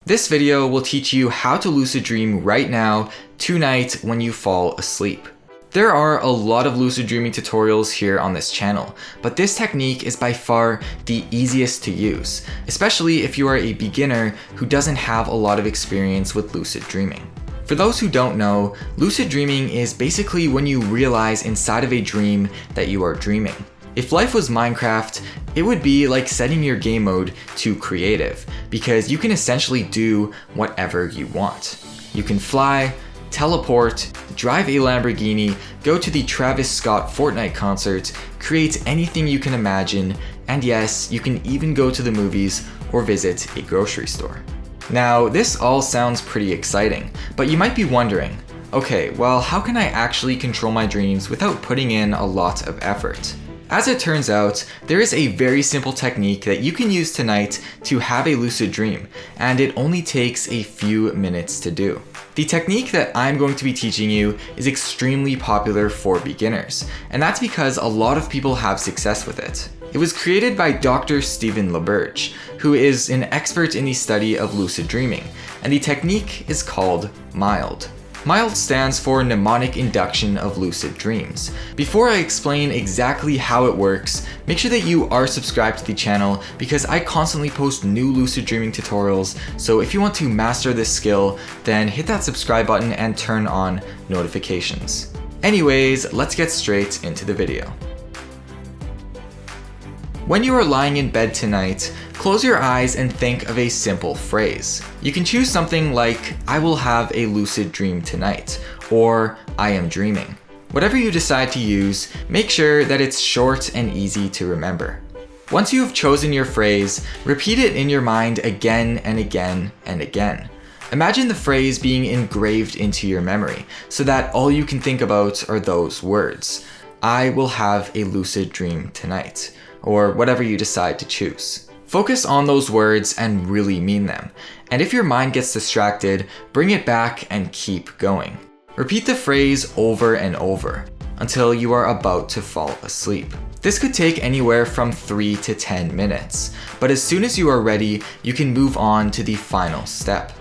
This video will teach you how to lucid dream right now, tonight when you fall asleep. There are a lot of lucid dreaming tutorials here on this channel, but this technique is by far the easiest to use, especially if you are a beginner who doesn't have a lot of experience with lucid dreaming. For those who don't know, lucid dreaming is basically when you realize inside of a dream that you are dreaming. If life was Minecraft, it would be like setting your game mode to creative, because you can essentially do whatever you want. You can fly, teleport, drive a Lamborghini, go to the Travis Scott Fortnite concert, create anything you can imagine, and yes, you can even go to the movies or visit a grocery store. Now, this all sounds pretty exciting, but you might be wondering, okay, well, how can I actually control my dreams without putting in a lot of effort? As it turns out, there is a very simple technique that you can use tonight to have a lucid dream, and it only takes a few minutes to do. The technique that I'm going to be teaching you is extremely popular for beginners, and that's because a lot of people have success with it. It was created by Dr. LaBerge, who is an expert in the study of lucid dreaming, and the technique is called MILD. MILD stands for mnemonic induction of lucid dreams. Before I explain exactly how it works, make sure that you are subscribed to the channel because I constantly post new lucid dreaming tutorials, so if you want to master this skill, then hit that subscribe button and turn on notifications. Anyways, let's get straight into the video. When you are lying in bed tonight, close your eyes and think of a simple phrase. You can choose something like, I will have a lucid dream tonight, or I am dreaming. Whatever you decide to use, make sure that it's short and easy to remember. Once you have chosen your phrase, repeat it in your mind again and again and again. Imagine the phrase being engraved into your memory, so that all you can think about are those words. I will have a lucid dream tonight, or whatever you decide to choose. Focus on those words and really mean them. And if your mind gets distracted, bring it back and keep going. Repeat the phrase over and over until you are about to fall asleep. This could take anywhere from 3 to 10 minutes, but as soon as you are ready, you can move on to the final step.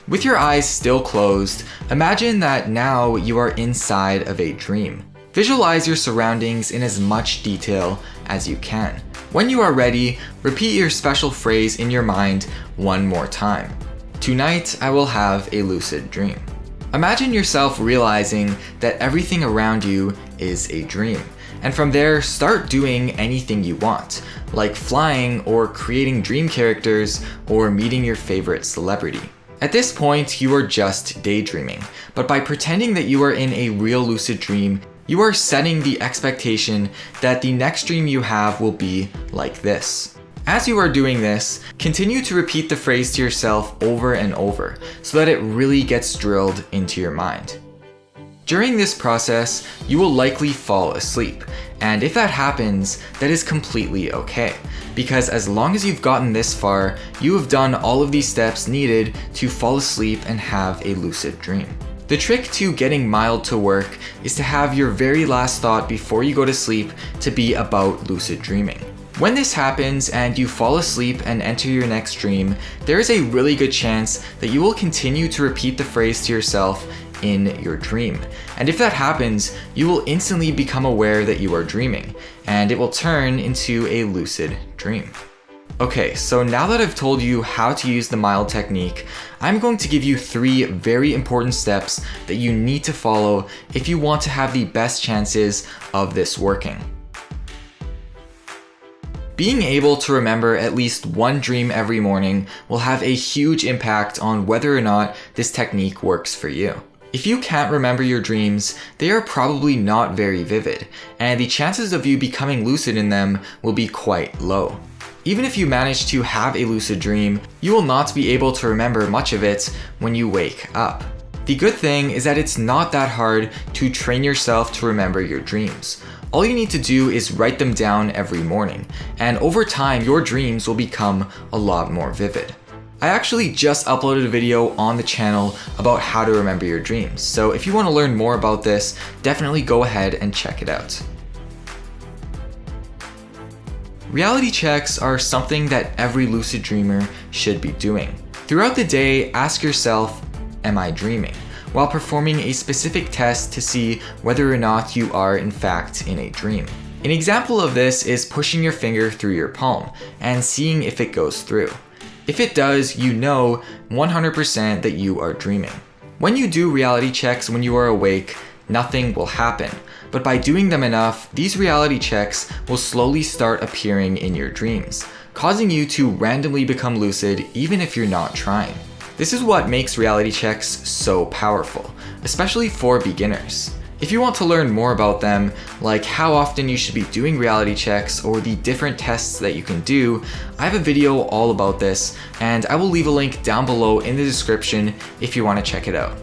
With your eyes still closed, imagine that now you are inside of a dream. Visualize your surroundings in as much detail as you can. When you are ready, repeat your special phrase in your mind one more time. Tonight, I will have a lucid dream. Imagine yourself realizing that everything around you is a dream. And from there, start doing anything you want, like flying or creating dream characters or meeting your favorite celebrity. At this point, you are just daydreaming, but by pretending that you are in a real lucid dream, you are setting the expectation that the next dream you have will be like this. As you are doing this, continue to repeat the phrase to yourself over and over so that it really gets drilled into your mind. During this process, you will likely fall asleep, and if that happens, that is completely okay, because as long as you've gotten this far, you have done all of these steps needed to fall asleep and have a lucid dream. The trick to getting MILD to work is to have your very last thought before you go to sleep to be about lucid dreaming. When this happens and you fall asleep and enter your next dream, there is a really good chance that you will continue to repeat the phrase to yourself in your dream. And if that happens, you will instantly become aware that you are dreaming, and it will turn into a lucid dream. Okay, so now that I've told you how to use the MILD technique, I'm going to give you 3 very important steps that you need to follow if you want to have the best chances of this working. Being able to remember at least one dream every morning will have a huge impact on whether or not this technique works for you. If you can't remember your dreams, they are probably not very vivid, and the chances of you becoming lucid in them will be quite low. Even if you manage to have a lucid dream, you will not be able to remember much of it when you wake up. The good thing is that it's not that hard to train yourself to remember your dreams. All you need to do is write them down every morning, and over time your dreams will become a lot more vivid. I actually just uploaded a video on the channel about how to remember your dreams, so if you want to learn more about this, definitely go ahead and check it out. Reality checks are something that every lucid dreamer should be doing. Throughout the day, ask yourself, am I dreaming? While performing a specific test to see whether or not you are in fact in a dream. An example of this is pushing your finger through your palm and seeing if it goes through. If it does, you know 100% that you are dreaming. When you do reality checks when you are awake, nothing will happen. But by doing them enough, these reality checks will slowly start appearing in your dreams, causing you to randomly become lucid even if you're not trying. This is what makes reality checks so powerful, especially for beginners. If you want to learn more about them, like how often you should be doing reality checks or the different tests that you can do, I have a video all about this, and I will leave a link down below in the description if you want to check it out.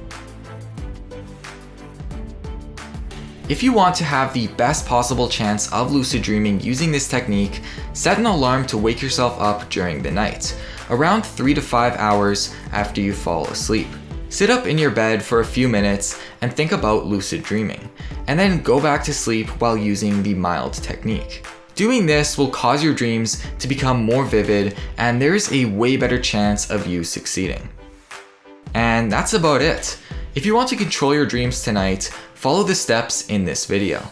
If you want to have the best possible chance of lucid dreaming using this technique, set an alarm to wake yourself up during the night, around 3 to 5 hours after you fall asleep. Sit up in your bed for a few minutes and think about lucid dreaming, and then go back to sleep while using the mild technique. Doing this will cause your dreams to become more vivid, and there's a way better chance of you succeeding. And that's about it. If you want to control your dreams tonight, follow the steps in this video.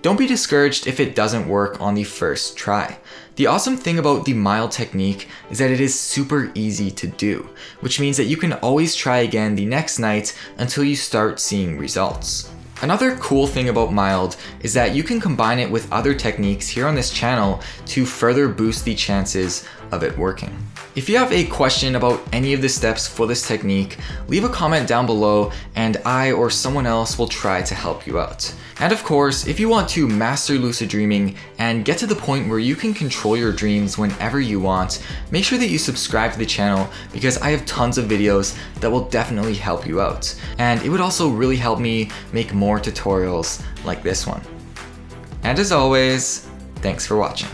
Don't be discouraged if it doesn't work on the first try. The awesome thing about the mild technique is that it is super easy to do, which means that you can always try again the next night until you start seeing results. Another cool thing about mild is that you can combine it with other techniques here on this channel to further boost the chances of it working. If you have a question about any of the steps for this technique, leave a comment down below and I or someone else will try to help you out. And of course, if you want to master lucid dreaming and get to the point where you can control your dreams whenever you want, make sure that you subscribe to the channel because I have tons of videos that will definitely help you out. And it would also really help me make more tutorials like this one. And as always, thanks for watching.